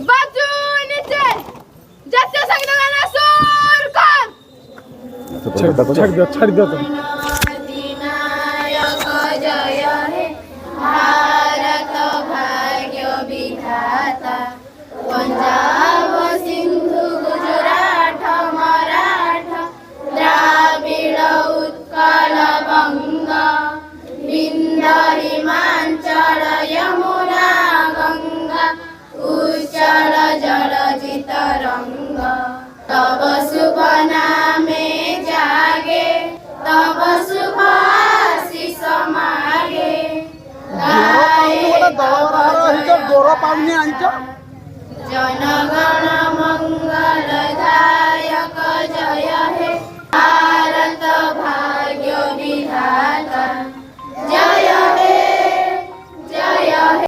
बाजू नीचे जातीय संगीत गाणं सुर कर छाड़ दो तुम अधिनायक जय हे भारत भाग्य विधाता पंजाब सिंधु गुजरात मराठा द्राविड उत्कल बंग विंध्य हिमाचल यमुना गंगा उच्चल जलधि तरंग तब शुभ नामे जागे तब शुभ आशीष मागे जनगण मंगलदायक जय